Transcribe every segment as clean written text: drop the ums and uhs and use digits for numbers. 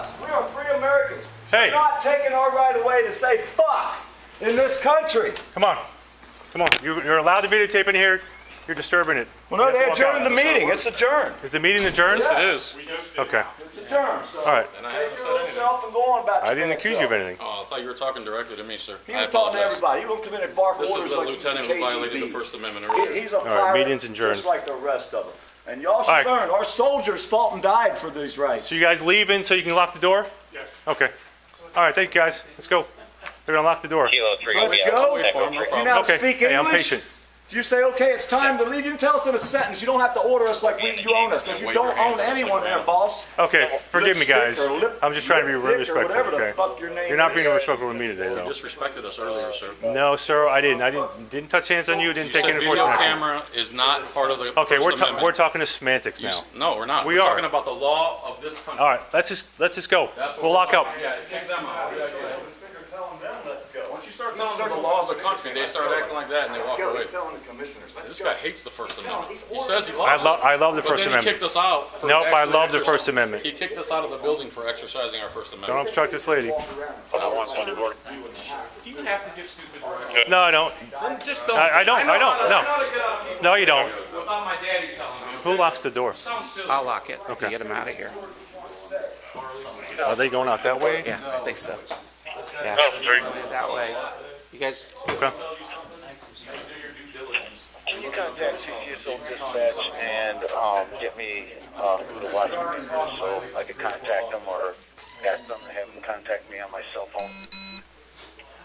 us. We are free Americans. Hey. You're not taking our right away to say fuck in this country. Come on. Come on. You're allowed to videotape in here. You're disturbing it. Well, no, they adjourned the meeting. It's adjourned. Is the meeting adjourned? Yes. It is. Okay. It's adjourned. So All right. take your little self and go on about your I didn't accuse you of anything. Oh, I thought you were talking directly to me, sir. He was talking to everybody. He won't come in and bark This orders is the like he's the lieutenant who violated the KGB. First Amendment earlier. He's a right, pirate, meeting's adjourned. just like the rest of them. And y'all should All right. learn. Our soldiers fought and died for these rights. So you guys leaving so you can lock the door? Yes. Okay. All right, thank you guys. Let's go. They're gonna lock the door. Let's go. If you now Okay. speak Hey, I'm English, patient. you say, okay, it's time to leave. You can tell us in a sentence. You don't have to order us like you own us, because you Wave your don't hands own at us anyone like there, that. boss. Okay, forgive me, guys. Lipstick or lip- I'm just trying to be really Lipker, respectful. whatever the Okay. fuck your name You're not is. being respectful with me today, You though. disrespected us earlier, sir. No, sir, I didn't. I didn't touch hands on you. Didn't You take said any video enforcement action. camera is not part of the Okay, First Amendment. we're talking to semantics now. No, we're not. We We're are. talking about the law of this country. All right, let's just go. That's what We'll we're lock up. talking about. Yeah, kick them out. Telling them, let's go. Once you start telling them the laws of the country, they start acting like that and they walk away. He's telling the commissioners, let's This go. guy hates the First Amendment. he's He says he I loves love the it. First But then he Amendment. kicked us out. For Nope, I actually love the exercising- First Amendment. He kicked us out of the building for exercising our First Don't Amendment. obstruct this lady. Do you have to give stupid directions? No, I don't. Just don't. I don't. know No. how to get out of people No, you don't. Without my daddy telling me. Who locks the door? Sounds silly. I'll lock it. Okay. Get him out of here. Are they going out that way? Yeah, I think so. Yeah, that way. You guys. Okay. Can you contact CTSO Dispatch and get me who to watch so I could contact them or ask them to have them contact me on my cell phone?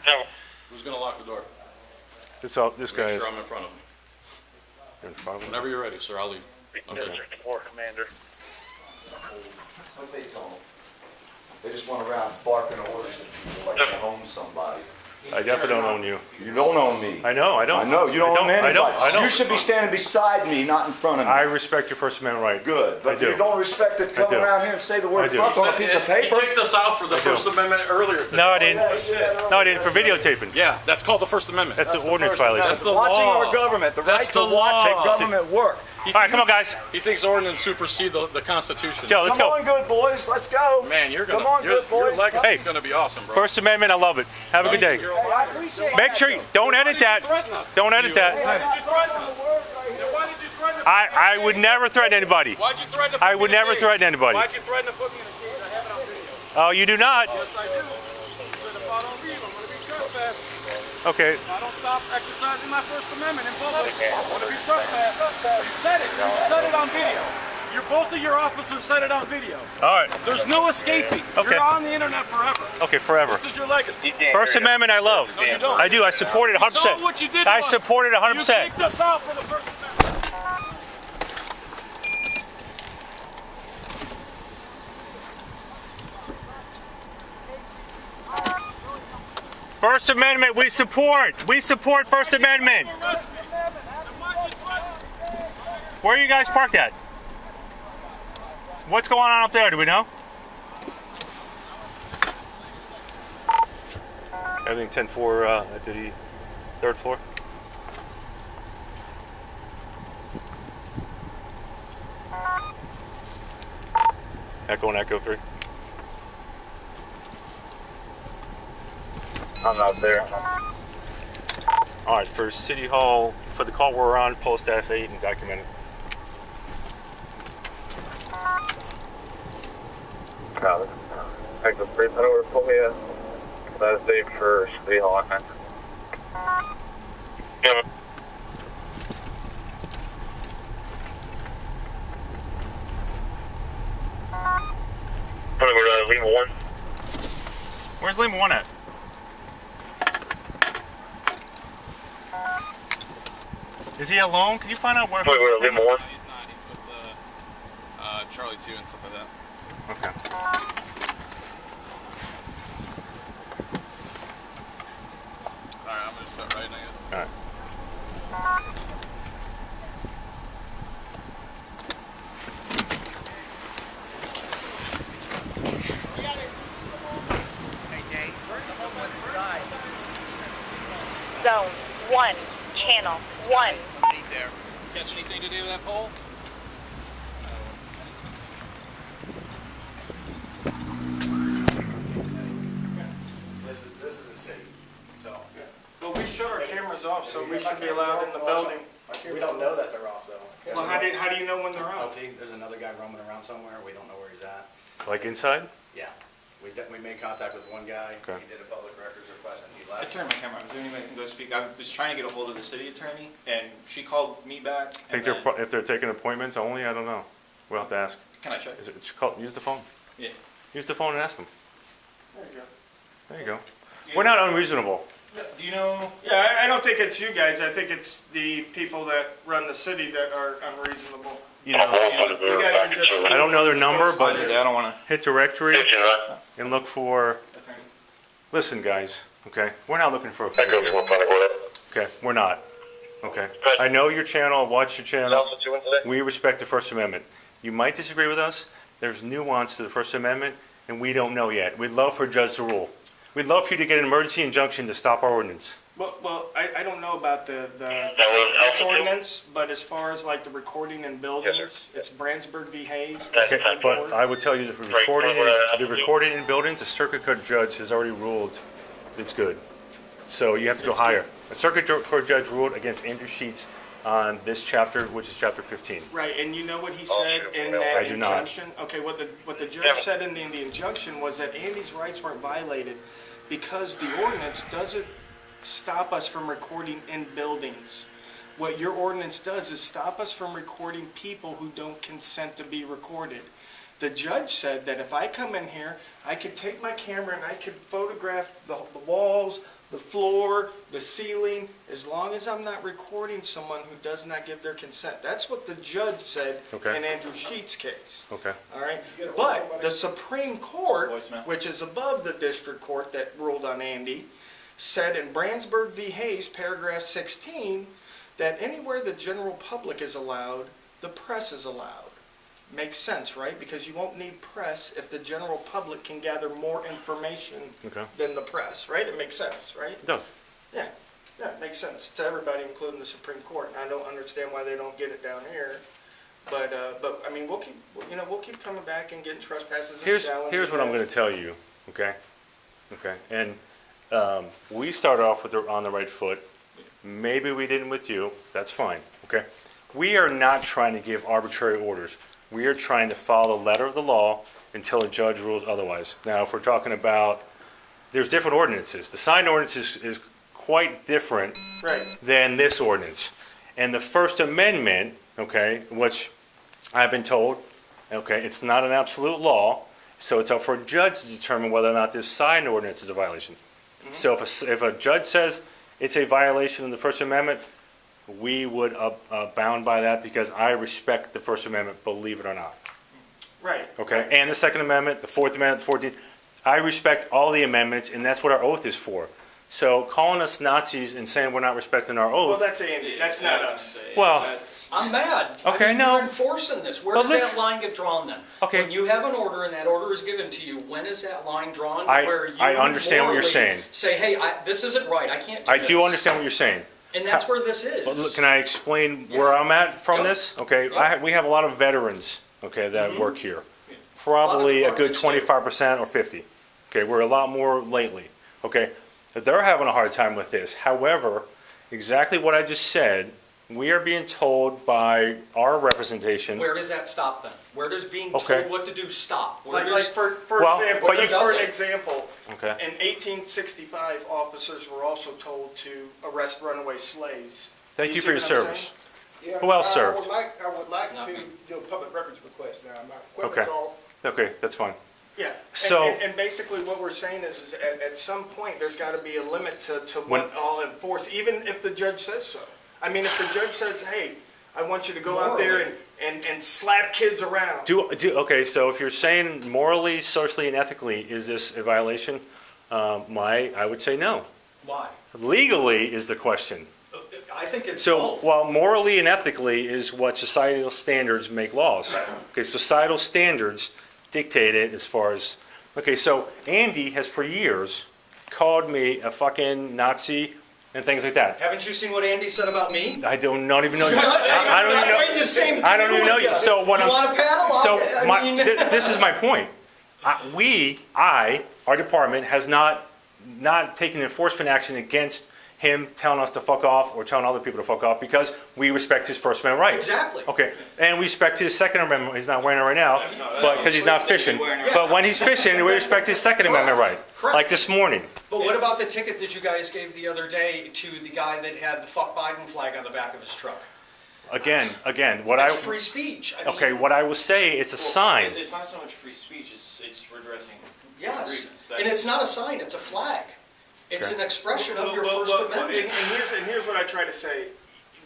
No. Who's going to lock the door? This guy Make is sure I'm in front of him. in front of him. Whenever you're ready, sir, I'll leave. Okay. District 4 Commander. What they told them? They just went around barking orders at people like they own somebody. I definitely don't own you. You don't own me. I know. I don't. I know, you don't own anybody. I don't. You should be standing beside me, not in front of me. I respect your First Amendment right. Good, but I do. you don't respect it. Come do. around here and say the I word do. fuck on a piece of paper. He kicked us out for the First Amendment earlier today. No, I didn't. No, I didn't. For videotaping. Yeah, that's called the First Amendment. That's an the ordinance First violation. That's the Watching law. our government, the right That's to the watch law. a government work. All right, come on, guys. He thinks ordinance supersede the Constitution. Joe, let's Come go. on, good boys, let's go. Man, you're gonna. Come on, your good boys. legacy Hey. is gonna be awesome, bro. First Amendment, I love it. Have a good day. I appreciate Make sure you don't edit that. Don't edit that. Why did you threaten us? Why did you threaten us? I would never threaten anybody. Why'd you threaten to put I me would in a never cage? threaten anybody. Why'd you threaten to put me in a cage? I have it on video. Oh, you do not? Yes, I do. You said if I don't leave, I'm gonna be trespassed. Okay. If I don't stop exercising my First Amendment in public, I'm gonna be trespassed. You said it. You said it on video. Both of your officers said it on video. All right. There's no escaping. Okay. You're on the internet forever. Okay, forever. This is your legacy. First Amendment, I love. No, you don't. I do. I support it 100%. You saw what you did to I us. support it You 100%. kicked us out for the First Amendment. First Amendment, we support. We support First Amendment. Where are you guys parked at? What's going on up there? Do we know? Everything 10-4 at the 3rd floor. Echo and Echo 3. I'm not there. All right, for City Hall, for the call we're on, post status 8 and document it. Got it. Take the 3 minute order for me. That is Dave for City Hall, I think. Yeah. We're Lima 1. Where's Lima 1 at? Is he alone? Can you find out where? We're Lima 1. He's not. He's with Charlie 2 and stuff like that. Okay. Alright, I'm gonna start writing, I guess. All right. Zone 1, channel 1. Catch anything to do with that pole? cameras off, so we should be allowed in the building. We don't know that they're off though. Well, how do you know when they're off? LT, there's another guy roaming around somewhere, we don't know where he's at. Like inside? Yeah, we made contact with one guy, Okay. he did a public records request and he I left. turned my camera on. Is there anybody that can go speak? I was trying to get a hold of the city attorney, and she called me back. I think if they're taking appointments only, I don't know. We'll have to ask. Can I check? Use the phone. Yeah. Use the phone and ask them. There you go. There you go. We're not unreasonable. Do you know? Yeah, I don't think it's you guys. I think it's the people that run the city that are unreasonable. You know, You guys are just. I don't know their number, but I don't want hit directory and look for. to. Attorney. Listen, guys. Okay, we're not looking for a fight here. Okay, we're not. Okay, I know your channel. I watch your channel. We respect the First Amendment. You might disagree with us. There's nuance to the First Amendment, and we don't know yet. We'd love for a judge to rule. We'd love for you to get an emergency injunction to stop our ordinance. Well, I don't know about this ordinance, but as far as like the recording in buildings, it's Brandsburg v. Hayes. Okay, but I would tell you that the recording in buildings, the circuit court judge has already ruled it's good. So you have to go higher. A circuit court judge ruled against Andrew Sheets on this chapter, which is chapter 15. Right, and you know what he said in that I do not. injunction? Okay, what the judge said in the injunction was that Andy's rights weren't violated because the ordinance doesn't stop us from recording in buildings. What your ordinance does is stop us from recording people who don't consent to be recorded. The judge said that if I come in here, I could take my camera and I could photograph the walls, the floor, the ceiling, as long as I'm not recording someone who does not give their consent. That's what the judge said Okay. in Andrew Sheets' case. Okay. All right, but the Supreme Court, Voicemail. which is above the district court that ruled on Andy, said in Brandsburg v. Hayes, paragraph 16, that anywhere the general public is allowed, the press is allowed. Makes sense, right? Because you won't need press if the general public can gather more information Okay. than the press, right? It makes sense, right? It does. Yeah, it makes sense to everybody, including the Supreme Court. And I don't understand why they don't get it down here. But I mean, we'll keep coming back and getting trespasses and challenges. Here's what I'm going to tell you, okay? Okay, and we started off on the right foot. Maybe we didn't with you. That's fine, okay? We are not trying to give arbitrary orders. We are trying to follow the letter of the law until a judge rules otherwise. Now, if we're talking about, there's different ordinances. The sign ordinance is quite different Right. than this ordinance. And the First Amendment, okay, which I've been told, okay, it's not an absolute law, so it's up for a judge to determine whether or not this sign ordinance is a violation. So if a judge says it's a violation of the First Amendment, we would bound by that because I respect the First Amendment, believe it or not. Right. Okay, and the Second Amendment, the Fourth Amendment, the 14th. I respect all the amendments, and that's what our oath is for. So calling us Nazis and saying we're not respecting our Well, oath, that's Andy. That's not us. well, I'm mad. Okay, I mean, no. You're enforcing this. Where But does listen- that line get drawn then? Okay. When you have an order and that order is given to you, when is that line drawn? I where you understand what you're morally saying. Say, hey, this isn't right. I can't do I this. do understand what you're saying. And that's where this is. But look, can I explain where I'm at from Yep. this? Okay, Yep. we have a lot of veterans, okay, that work here. Probably a good departments do. 25% or 50. Okay, we're a lot more lately. Okay, they're having a hard time with this. However, exactly what I just said, we are being told by our representation. Where does that stop then? Where does being Okay. told what to do stop? Where Like does, for Well, example, but you- just for an example, Okay. in 1865, officers were also told to arrest runaway slaves. Thank you see for your what I'm saying? service. Yeah, Who else served? I would like to Nothing. do a public records request now. My Okay. equipment's off. Okay, that's fine. Yeah. So- and basically what we're saying is at some point, there's got to be a limit to When- what I'll enforce, even if the judge says so. I mean, if the judge says, hey, I want you to go out there and slap kids around. Okay, so if you're saying morally, socially, and ethically, is this a violation? I would say no. why? Legally is the question. I think it's So, both. while morally and ethically is what societal standards make laws. Okay, societal standards dictate it as far as, okay, so Andy has for years called me a fucking Nazi and things like that. Haven't you seen what Andy said about me? I do not even know you. I don't even know. Right in the same I don't even know canoe you. with So what you I'm want a paddle? so I mean- this is my point. Our department has not taken enforcement action against him telling us to fuck off or telling other people to fuck off because we respect his First Amendment rights. Exactly. Okay, and we respect his Second Amendment. He's not wearing it right now, but because he's not fishing. But when he's fishing, we respect his Second Amendment right. Correct. Like this morning. But what about the ticket that you guys gave the other day to the guy that had the fuck Biden flag on the back of his truck? Again, That's free speech. I mean, okay, what I will say, it's a sign. It's not so much free speech, it's redressing. Yes, grievance. and it's not a sign, it's a flag. It's Okay. an expression of your First Amendment. And here's what I try to say.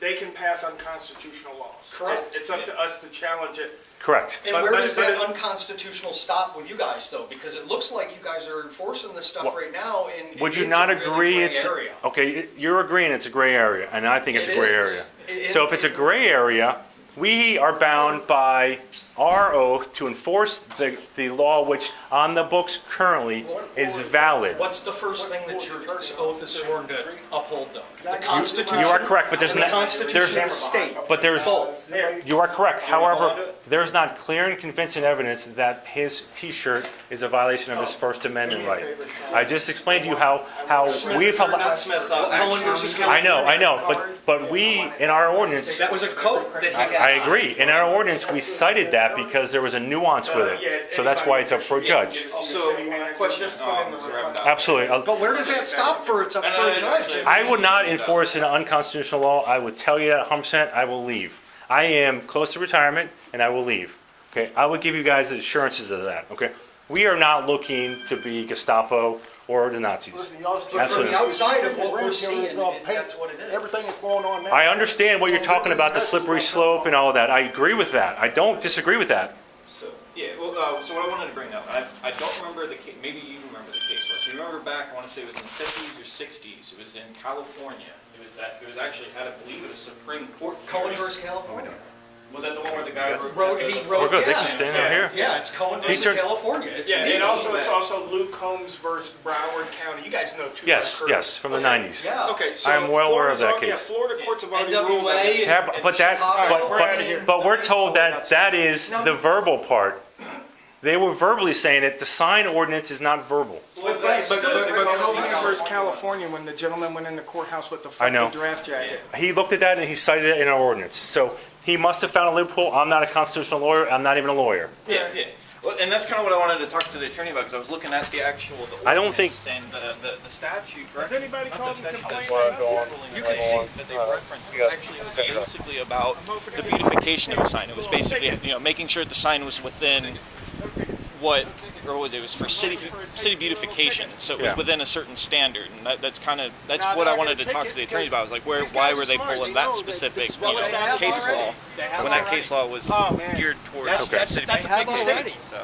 They can pass unconstitutional laws. Correct. It's up to us to challenge it. Correct. And But- where but- does but that it- unconstitutional stop with you guys, though? Because it looks like you guys are enforcing this stuff Well, right now, and Would you it's not a really agree gray it's area. okay? You're agreeing it's a gray area, and I think it's It a gray is. area. It- So if it's a gray area, we are bound by our oath to enforce the law, which on the books currently is valid. What's the first thing that your oath is sworn to uphold, though? The Constitution. You are correct, but there's and the not. Constitution of the state. But there's. Both. You are correct. However, there's not clear and convincing evidence that his T-shirt is a violation of his First Amendment right. I just explained to you how we've. Not Smith, Cohen versus California. I know, but we in our ordinance. That was a coat that he had. I agree. In our ordinance, we cited that because there was a nuance with it. So that's why it's up for a judge. So, question, so we're wrapping up. Absolutely. But where does that stop for? It's up for a judge. I would not enforce an unconstitutional law. I would tell you that 100%. I will leave. I am close to retirement, and I will leave. Okay. I would give you guys assurances of that. Okay. We are not looking to be Gestapo or the Nazis. Listen, y'all just keep But from Absolutely. the outside of what we're Rim seeing, is gonna paint that's what it is. Everything that's going on now. I understand what you're talking about, the slippery slope and all of that. I agree with that. I don't disagree with that. So, yeah, well, so what I wanted to bring up, I don't remember the case, maybe you remember the case. So you remember back, I want to say it was in the 50s or 60s, it was in California. It was actually, I believe it was Supreme Court. Cohen versus California. Was that the one where the guy wrote? He the- wrote, We're good. They yeah. can stand out here. Yeah, it's Cohen He versus turned- California. It's Yeah, and legal. also it's also Luke Combs versus Broward County. You guys know too. Yes, yes, from the 90s. Yeah. Okay, so I'm well aware of Florida's that al- case. Yeah, Florida courts have already ruled NWA. that. Yeah, but that, Chicago. We're outta here. but we're told that that is the verbal part. They were verbally saying it. The sign ordinance is not verbal. But Cohen versus California, when the gentleman went in the courthouse with the I know. fucking draft jacket. He looked at that and he cited it in our ordinance. So he must have found a loophole. I'm not a constitutional lawyer. I'm not even a lawyer. Yeah, yeah. Well, and that's kind of what I wanted to talk to the attorney about, because I was looking at the actual, the I don't think- ordinance and the statute. Has anybody called and complained? You can see that they referenced, it was actually basically about the beautification of the sign. It was basically, making sure the sign was within what, or was it was for city beautification, so it was Yeah. within a certain standard, and that's what I wanted to talk to the attorney about. Was like, why were they pulling that specific case law when that case law was geared towards city That's a big beautification? mistake. So.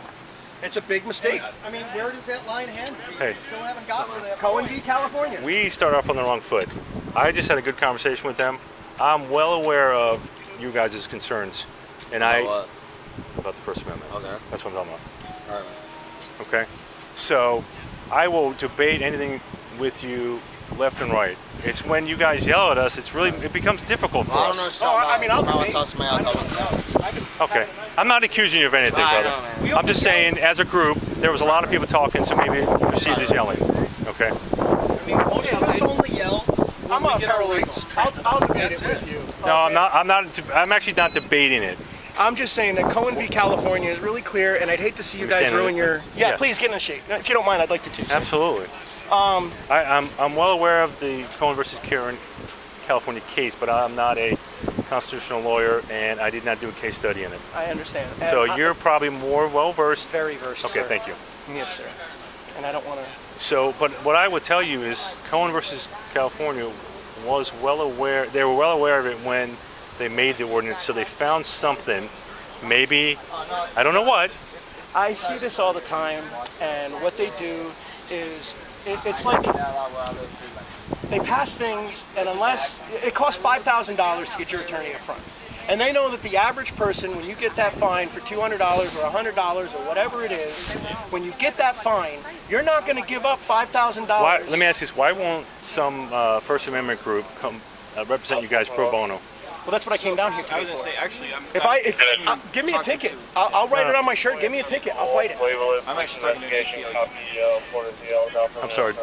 It's a big mistake. I mean, where does that line end? Hey, Still haven't gotten to that. Cohen v. California. we start off on the wrong foot. I just had a good conversation with them. I'm well aware of you guys' concerns, and about the First Amendment. Okay. That's what I'm talking about. All right. Okay, so I will debate anything with you left and right. It's when you guys yell at us, it becomes difficult for I don't us. know what you're talking I mean, I'll about. debate. Talk to somebody else. Okay, I'm not accusing you of anything, I brother. know, man. I'm just saying, as a group, there was a lot of people talking, so maybe you perceived as yelling. Okay. I mean, most of us only yell when I'm we a get our paralegal. rights trampled. I'll debate it That's with you. No, Okay? I'm actually not debating it. I'm just saying that Cohen v. California is really clear, and I'd hate to see you We guys stand ruin in it. your. Yeah, Yes. please get in the shade. If you don't mind, I'd like to too. sir. Absolutely. I'm well aware of the Cohen versus California case, but I'm not a constitutional lawyer, and I did not do a case study in it. I understand. And So I- you're probably more well versed. very versed. Okay, sir. thank you. Yes, sir. And I don't want to. So, but what I would tell you is Cohen versus California was well aware. They were well aware of it when they made the ordinance. So they found something. Maybe I don't know what. I see this all the time, and what they do is it's like they pass things, and unless it costs $5,000 to get your attorney up front, and they know that the average person, when you get that fine for $200 or $100 or whatever it is, when you get that fine, you're not going to give up $5,000. Why, let me ask you this: why won't some First Amendment group come represent you guys pro bono? Well, that's what I came down here to I do was gonna for. say, actually, Give me a ticket. I'll write it on my shirt. Give me a ticket. I'll fight it. I'm actually starting to I'm sorry.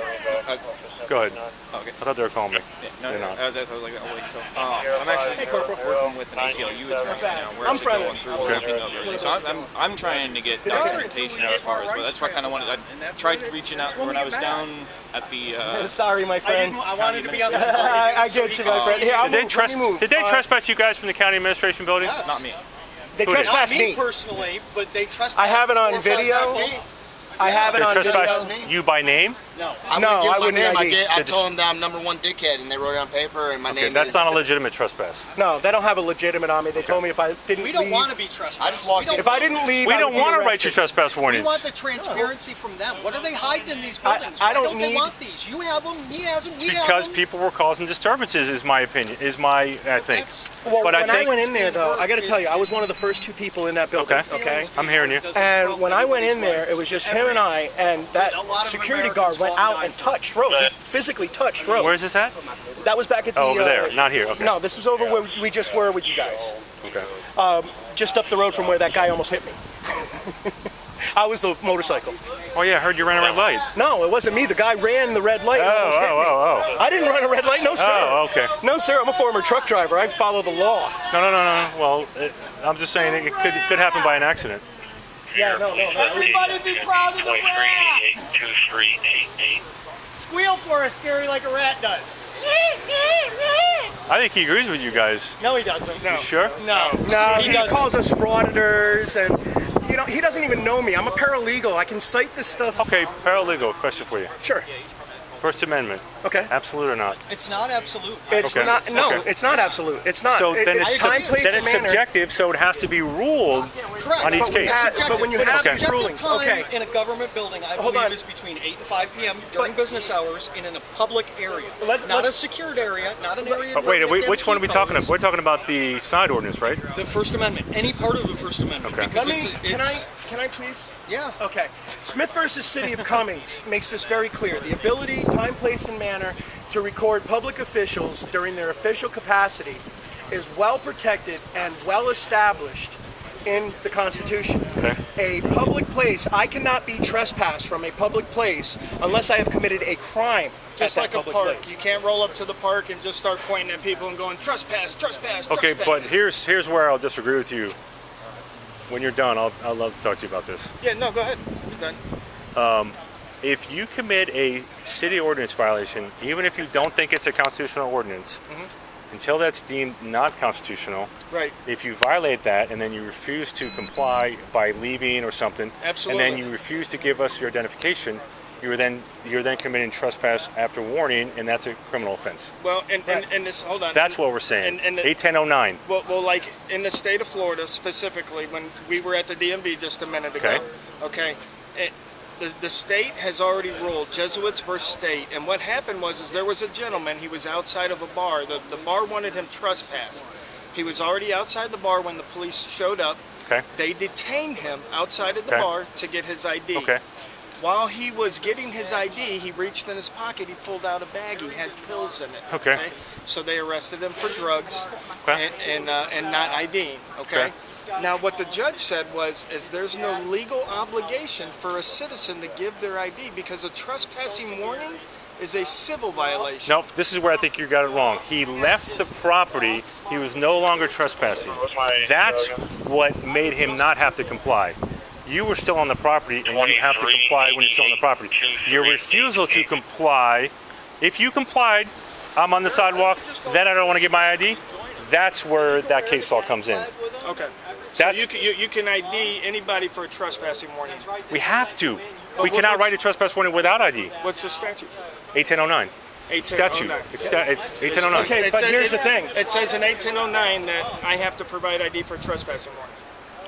Go ahead. Okay. I thought they were calling me. No, They're no, not. I was like, I'll wait until. I'm actually working with an ACLU attorney now. We're I'm actually going friendly. through looking up everything. So I'm trying to get documentation as far as, but that's what I kind of wanted. I tried reaching out when I was down at the. Sorry, my friend. I wanted to be on the side. I get you, my friend. Here, I'll Did they, move. Let me move. did they trespass you guys from the county administration building? Yes. Not me. They Who did? Not trespassed me me. personally, but they trespassed. I have it on or video. trespassed me. I have it They on trespassed video. you by name? No. No, I wouldn't I ID. told them that I'm #1 dickhead, and they wrote it on paper, and my Okay, name that's is... not a legitimate trespass. No, they don't have a legitimate on me. They told me if I didn't We don't leave, want to be trespassed. I just walked in. if I didn't leave, We I don't would be want to write you arrested. trespass We warnings. want the transparency from them. What are they hiding in these buildings? I don't Why don't they need- want these? You have them. He has them. We have Because them. people were causing disturbances, is my opinion, I think. That's- Well, But when I I think went in there, though, I got to tell you, I was one of the first 2 people in that building. Okay. I'm hearing you. And when I went in there, it was just him and I, and that security guard went out and touched Rose. He physically touched Rose. Where's this at? That was back at the... Oh, over there, not here. Okay. No, this was over where we just were with you guys. Okay. Just up the road from where that guy almost hit me. I was the motorcycle. Oh yeah, I heard you ran a red light. No, it wasn't me. The guy ran the red light and almost hit me. Oh. I didn't run a red light, no sir. Oh, okay. No sir, I'm a former truck driver. I follow the law. No. Well, I'm just saying it could happen by an accident. Yeah, no. Everybody be proud of the rat. Squeal for us, scary like a rat does. I think he agrees with you guys. No, he doesn't. No. You sure? No. No, he doesn't. calls us frauditors, and he doesn't even know me. I'm a paralegal. I can cite this stuff. Okay, paralegal, question for you. Sure. First Amendment, Okay. absolute or not? It's not absolute. It's Okay. not. No, Okay. it's not absolute. It's not. So then it's time, place, then and it's manner. subjective, so it has to be ruled Correct. on each But we case. had- but when you have Okay. these rulings, Time okay. in a government building, I Hold believe, on. is between 8 and 5 p.m. during business hours and in a public area. not let's- a secured area, not an area. But where wait, you have to which have one are we key talking codes. about? We're talking about the side ordinance, right? The First Amendment, any part of the First Amendment. Okay. Because Can I please? Yeah. Okay. Smith versus City of Cummings makes this very clear. The ability, time, place, and manner to record public officials during their official capacity is well protected and well established in the Constitution. Okay. A public place, I cannot be trespassed from a public place unless I have committed a crime Just at like that a public park. place. You can't roll up to the park and just start pointing at people and going, trespass, trespass, Okay, trespass. but here's where I'll disagree with you. When you're done, I'd love to talk to you about this. Yeah, no, go ahead. You're done. If you commit a city ordinance violation, even if you don't think it's a constitutional ordinance, until that's deemed not constitutional, Right. if you violate that and then you refuse to comply by leaving or something, Absolutely. and then you refuse to give us your identification, you're then committing trespass after warning, and that's a criminal offense. Well, and this, hold on. That's what we're saying. And the- 81009. Well, like in the state of Florida specifically, when we were at the DMV just a minute ago, okay, the state has already ruled, Jesuits versus state, and what happened was there was a gentleman, he was outside of a bar, the bar wanted him trespassed. He was already outside the bar when the police showed up. Okay. They detained him outside of the Okay. bar to get his ID. Okay. While he was getting his ID, he reached in his pocket, he pulled out a bag, he had pills in it. Okay. So they arrested him for drugs Okay. and not IDing, okay? Now what the judge said is there's no legal obligation for a citizen to give their ID because a trespassing warning is a civil violation. Nope, this is where I think you got it wrong. He left the property, he was no longer trespassing. That's what made him not have to comply. You were still on the property and you have to comply when you're still on the property. Your refusal to comply, if you complied, I'm on the sidewalk, then I don't want to get my ID, that's where that case law comes in. Okay. That's, so you can ID anybody for a trespassing warning. we have to. We cannot write a trespass warning without ID. What's the statute? 81009. Statute. 81009. It's 81009. Okay, but here's the thing. It says in 81009 that I have to provide ID for trespassing warnings.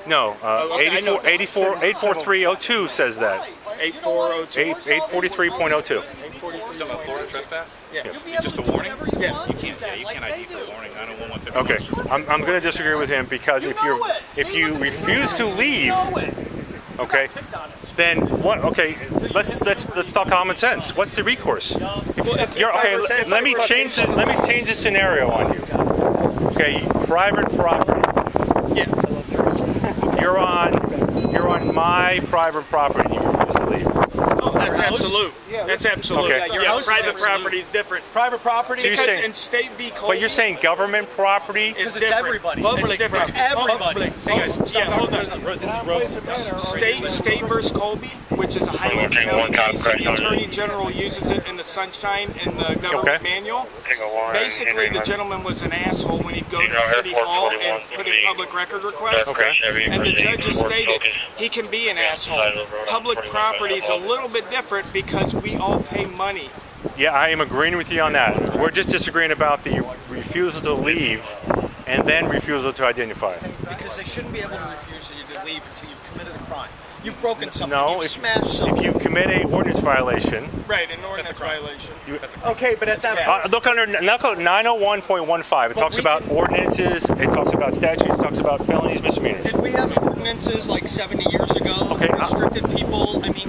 No, okay, I know. 84302 says that. 8402. 843.02. Still in Florida trespass? Yeah. Just a warning? Yeah. You can't ID for a warning. I don't want one. Okay, I'm going to disagree with him because if you refuse to leave, okay, then what? Okay, let's talk common sense. What's the recourse? Let me change the scenario on you. Okay, private property. Yeah. You're on my private property. You refuse to leave. Oh, that's absolute. That's absolute. Okay. Yeah, your house private property is different. Private property. So you're Because saying- in state v. Colby, But you're saying government property? it's it's different. everybody. Public It's different. property. Everybody. Hey guys, yeah, hold on. This is Rose. State versus Colby, which is a Highlands County case, and the Attorney General uses it in the sunshine in the government manual. Basically, the gentleman was an asshole when he'd go to City Hall and put in public record requests. Okay. And the judges stated he can be an asshole. Public property is a little bit different because we all pay money. Yeah, I am agreeing with you on that. We're just disagreeing about the refusal to leave and then refusal to identify. Because they shouldn't be able to refuse you to leave until you've committed a crime. You've broken something. No, You've smashed something. if you commit a ordinance violation, Right, an ordinance violation. Okay, but at that look under 901.15. It talks about ordinances, it talks about statutes, it talks about felonies, misdemeanors. Did we have ordinances like 70 years ago Okay, that restricted people? I mean,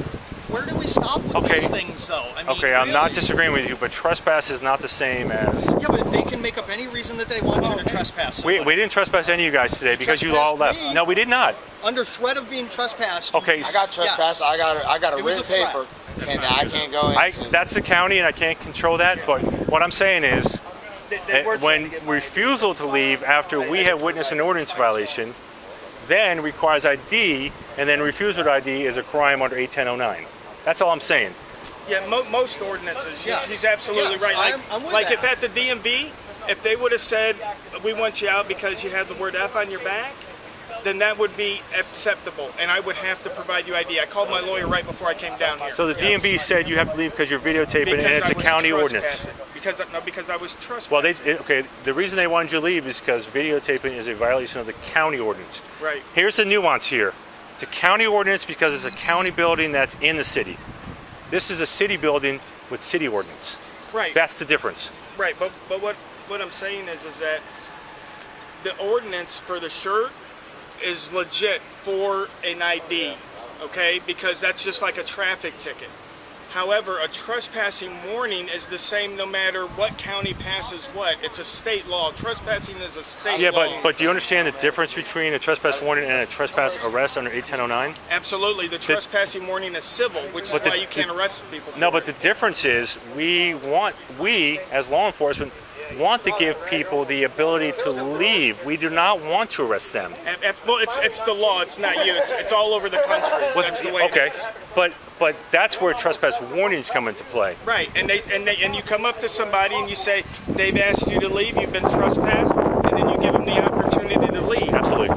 where do we stop with Okay. these things, though? I mean, Okay, I'm not really? disagreeing with you, but trespass is not the same as... Yeah, but they can make up any reason that they want you to trespass somebody. We didn't trespass any of you guys today because you all left. Trespassed me. No, we did not. Under threat of being trespassed. Okay, I got trespassed. Yes. I got a It was written a threat. paper saying that I can't go into. that's the county and I can't control that, but what I'm saying is when refusal to leave after we have witnessed an ordinance violation then requires ID, and then refusal to ID is a crime under 81009. That's all I'm saying. Yeah, most ordinances. Yes. He's absolutely Yes, right. Like, I'm with like that. if at the DMV, if they would have said, we want you out because you had the word F on your back, then that would be acceptable, and I would have to provide you ID. I called my lawyer right before I came down here. So the DMV said you have to leave because you're videotaping and it's a county ordinance. Because I was trespassing. Well, the reason they wanted you to leave is because videotaping is a violation of the county ordinance. Right. Here's the nuance here. It's a county ordinance because it's a county building that's in the city. This is a city building with city ordinance. Right. That's the difference. Right, but what I'm saying is that the ordinance for the shirt is legit for an ID, okay? Because that's just like a traffic ticket. However, a trespassing warning is the same no matter what county passes what. It's a state law. Trespassing is a state Yeah, law. but do you understand the difference between a trespass warning and a trespass arrest under 81009? Absolutely. The trespassing warning is civil, which is But why you can't arrest people for No, it. but the difference is we as law enforcement want to give people the ability to leave. We do not want to arrest them. Well, it's the law. It's not you. It's all over the country. That's the way Okay, it is. but that's where trespass warnings come into play. Right, and you come up to somebody and you say, they've asked you to leave, you've been trespassed, and then you give them the opportunity to leave. Absolutely.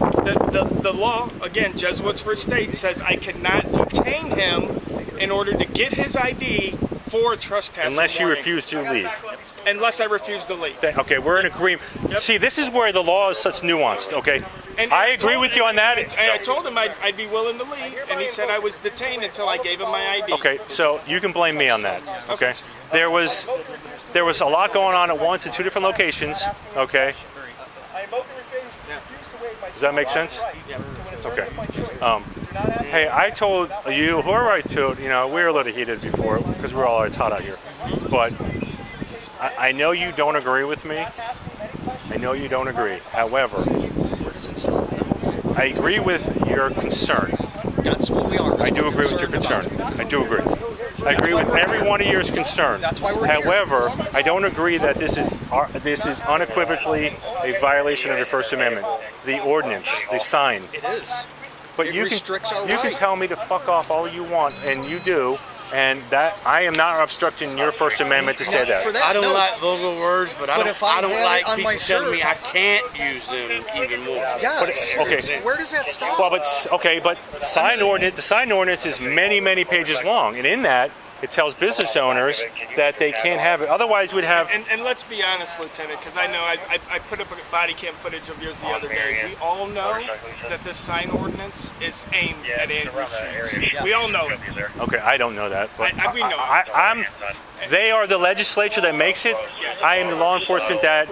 The law, again, Jesuits for State, says I cannot detain him in order to get his ID for a trespassing Unless you warning. refuse to leave. Unless I refuse to leave. Okay, we're in agreement. Yep. See, this is where the law is such nuanced, okay? And I agree with you on that. And I told him I'd be willing to leave, and he said I was detained until I gave him my ID. Okay, so you can blame me on that, okay? There was a lot going on at once in two different locations, okay? Does that make sense? Yeah. Okay. Hey, I told you, whoever I told, we were a little heated before because we're all, it's hot out here. But I know you don't agree with me. I know you don't agree. However, I agree with your concern. That's what we are. I do agree with your concern. I do agree. I agree with every one of your concern. That's why we're here. However, I don't agree that this is unequivocally a violation of your First Amendment. The ordinance, the sign. It is. But It you restricts our can right. tell me to fuck off all you want, and you do, and that I am not obstructing your First Amendment to say For that. that, I don't no. like vulgar words, but I if I don't had like it on people my telling me shirt- I can't use them even more. Yes. okay. Where does that stop? Well, but the sign ordinance is many, many pages long, and in that it tells business owners that they can't have it. Otherwise, we'd have. And let's be honest, Lieutenant, because I know I put up a body cam footage of yours the other day. We all know that this sign ordinance is aimed at Andrew Sheets. We all know it. Okay, I don't know that, but we know it. They are the legislature that makes it. I am the law enforcement that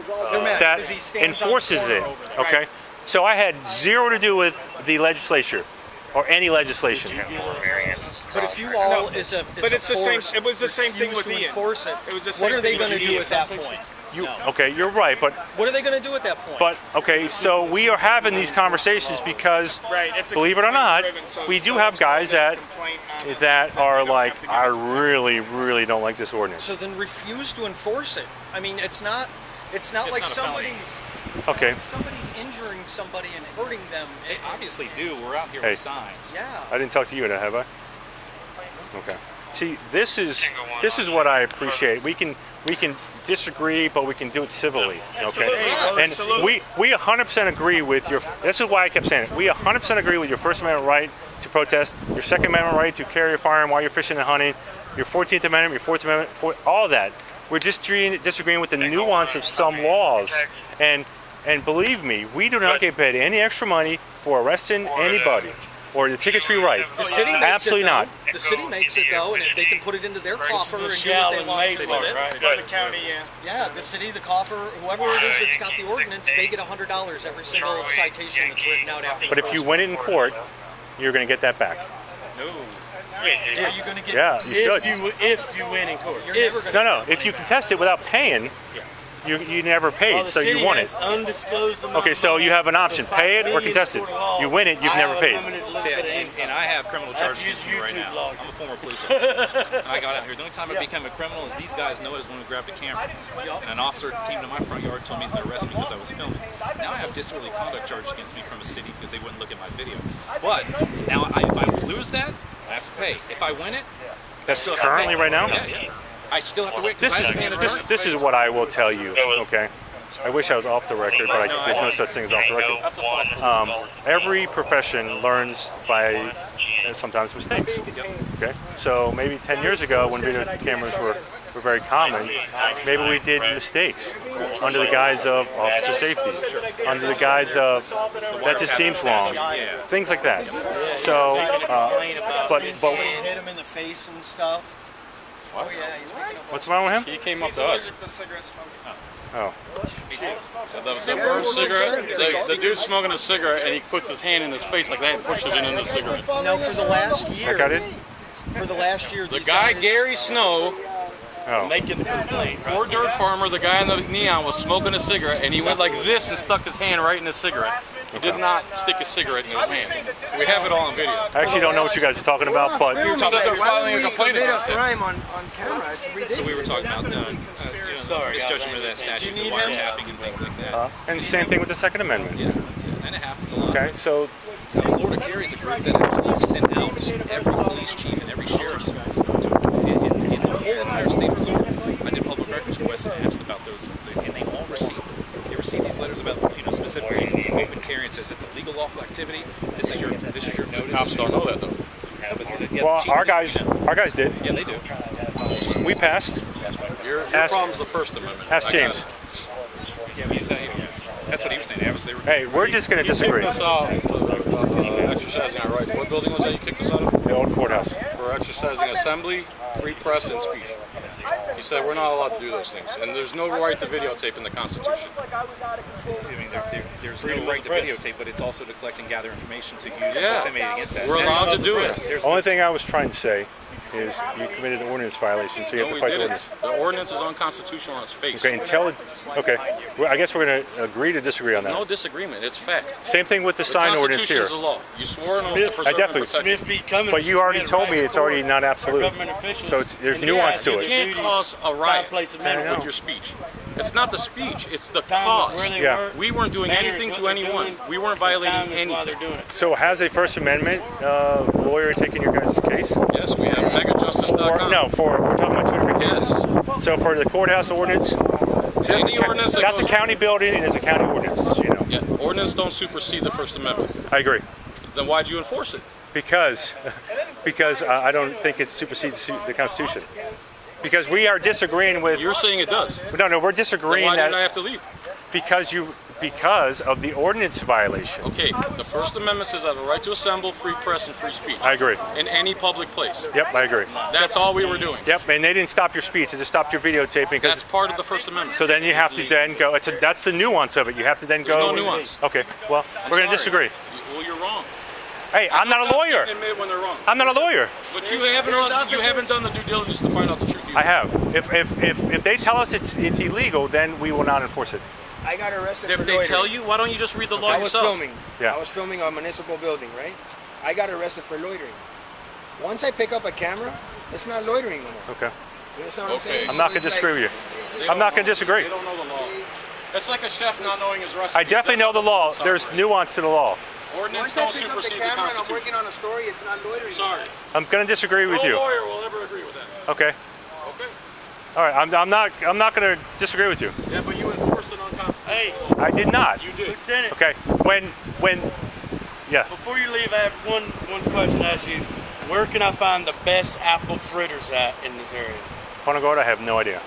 enforces it. Okay, so I had zero to do with the legislature or any legislation. But if you all is a But it's the same. force It was the same thing refuse with to Ian. enforce it, It was the same what are they thing with going to do Ian. at that point? Okay, you're right, but What are they going to do at that point? but okay, so we are having these conversations because, It's a believe it or not, complaint-driven, so we do it's have guys that complaint on this. that are like, I really don't like this ordinance. So then refuse to enforce it. I mean, it's not like not a felony. Okay. somebody's injuring somebody and hurting them. They obviously do. We're out here Hey. with signs. Yeah. I didn't talk to you, have I? Okay. See, this is what I appreciate. We can disagree, but we can do it civilly. Okay. And we 100% agree with your. This is why I kept saying it. We 100% agree with your First Amendment right to protest, your Second Amendment right to carry a firearm while you're fishing and hunting, your 14th Amendment, your Fourth Amendment, all that. We're just disagreeing with the nuance of some laws, and believe me, we do not get paid any extra money for arresting anybody or the ticketry right. The city makes Absolutely it, though. not. The city makes it though, and they can put it into their coffer and do what they want with it. For the county, yeah. Yeah, the city, the coffer, whoever it is that's got the ordinance, they get $100 every single citation that's written out after. But if you win it in court, you're going to get that back. No. are you going to get? Yeah, you should. If you win in court. You're never gonna No. If you contest it without paying, you never paid, so you won it. Undisclosed amount Okay, so you have an option: pay it or contest it. You win it, you've never paid. See, and I have criminal charges against me right now. I'm a former police officer. I got out here. The only time I became a criminal is these guys noticed when we grabbed a camera. And an officer came to my front yard, told me he's going to arrest me because I was filming. Now I have disorderly conduct charges against me from a city because they wouldn't look at my video. But now if I lose that, I have to pay. If I win it, That's currently right now? yeah. I still have to wait This because I have an attorney. is this is what I will tell you, okay? I wish I was off the record, but there's no such thing as off the record. Every profession learns by sometimes mistakes, okay? So maybe 10 years ago when video cameras were very common, maybe we did mistakes under the guise of officer safety, under the guise of that just seems wrong, things like that. So, but hit him in the face and stuff. What? Oh yeah, he's picking up. what's wrong with him? He came up to us. Oh, The burnt cigarette. The dude's smoking a cigarette and he puts his hand in his face like that and pushes it in the cigarette. No, for the last year. that got it? For the last year, The these guy, guys- Gary Snow, Oh, making the complaint. Poor dirt farmer, the guy in the neon was smoking a cigarette and he went like this and stuck his hand right in the cigarette. He did not stick his cigarette in his hand. We have it all on video. I actually don't know what you guys are talking about, but So they're filing a complaint against him. on camera. It's So ridiculous. we were talking about misjudgment of that statute, Do you need wiretapping and things like that. and same thing with the Second Amendment. Yeah, that's it. And it happens a lot. Okay, so Florida carries a group that actually sent out every police chief and every sheriff's in the whole entire state of Florida. I did public records requests and asked about those, and they all received them. They received these letters about, specifically open carry and says it's a legal lawful activity. This is your notice. Cops don't know that though. well, our guys did. Yeah, they do. We passed. Your Ask- problem's the First Amendment. Ask I got James. it. Yeah, we use that. That's what he was saying. They were, Hey, we're just going to You kicked disagree. us out for exercising our rights. What building was that you kicked us out of? The old courthouse. For exercising assembly, free press, and speech. He said we're not allowed to do those things, and there's no right to videotape in the Constitution. I mean, there's no right to videotape, but it's also to collect and gather information to use and Yeah, disseminate against that. we're allowed to do it. There's Only thing I was trying to say is you committed an ordinance violation, so you have No, to we fight the didn't. ordinance. The ordinance is unconstitutional on its face. Okay, okay. Well, I guess we're going to agree to disagree on that. No disagreement. It's fact. Same thing with the The sign ordinance Constitution here. is a law. You swore an oath to I preserve and definitely. protect it. But you already told me it's already not absolute. So there's nuance to You it. can't cause a riot know. with your speech. It's not the speech, it's the cause. Yeah. We weren't doing anything to anyone. We weren't violating anything. So has a First Amendment lawyer taken your guys' case? Yes, we have megajustice.com. No, we're talking about two different cases. So for the courthouse ordinance, Any ordinance that that's a goes- county building and it's a county ordinance, as you know. Yeah, ordinance don't supersede the First Amendment. I agree. Then why'd you enforce it? Because I don't think it supersedes the Constitution. Because we are disagreeing with. You're saying it does. No, we're Then disagreeing why that didn't I have to leave? because of the ordinance violation. Okay, the First Amendment says I have a right to assemble, free press, and free speech. I agree. In any public place. Yep, I agree. That's all we were doing. Yep, and they didn't stop your speech; they just stopped your videotaping. Because That's part of the First Amendment. so then you have to then go. That's the nuance of it. You have to then There's go. no nuance. Okay, well, we're going to disagree. Well, you're wrong. Hey, I'm not a lawyer. Admit when they're wrong. I'm not a lawyer. But you haven't done the due diligence to find out the truth. I have. If they tell us it's illegal, then we will not enforce it. I got arrested If for they loitering. tell you, why don't you just read the law I was yourself? filming. Yeah. I was filming a municipal building, right? I got arrested for loitering. Once I pick up a camera, it's not loitering no more. Okay. You understand what I'm saying? I'm not going to disagree with you. I'm not going to disagree. They don't know the law. It's like a chef not knowing his recipe. I definitely know the law. There's nuance to the law. Ordinance Once I don't pick up the supersede the camera and I'm Constitution. working on a story, it's not loitering. Sorry. I'm going to disagree with No you. lawyer will ever agree with that. Okay. Okay. All right. I'm not going to disagree with you. Yeah, but you enforced it unconstitutional. Hey, I did not. you did. Lieutenant. Okay. Yeah. Before you leave, I have one question to ask you. Where can I find the best apple fritters at in this area? Punta Gorda, I have no idea.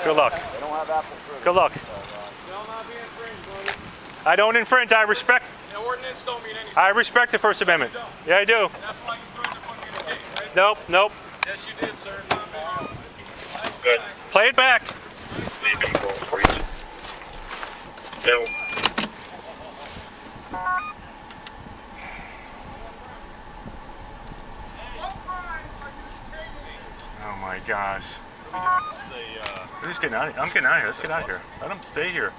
Good luck. They don't have apple fruit. Good luck. They'll not be infringed, buddy. I don't infringe. I respect. The ordinance don't mean anything. I respect the First Amendment. Yeah, I do. That's why you threatened to put me in a case, right? Nope. Nope. Yes, you did, sir. It's on video. Good. Play it back. Leave people for you. No. Oh my gosh. We're just getting out of here. I'm getting out of here. Let's get out of here. Let them stay here.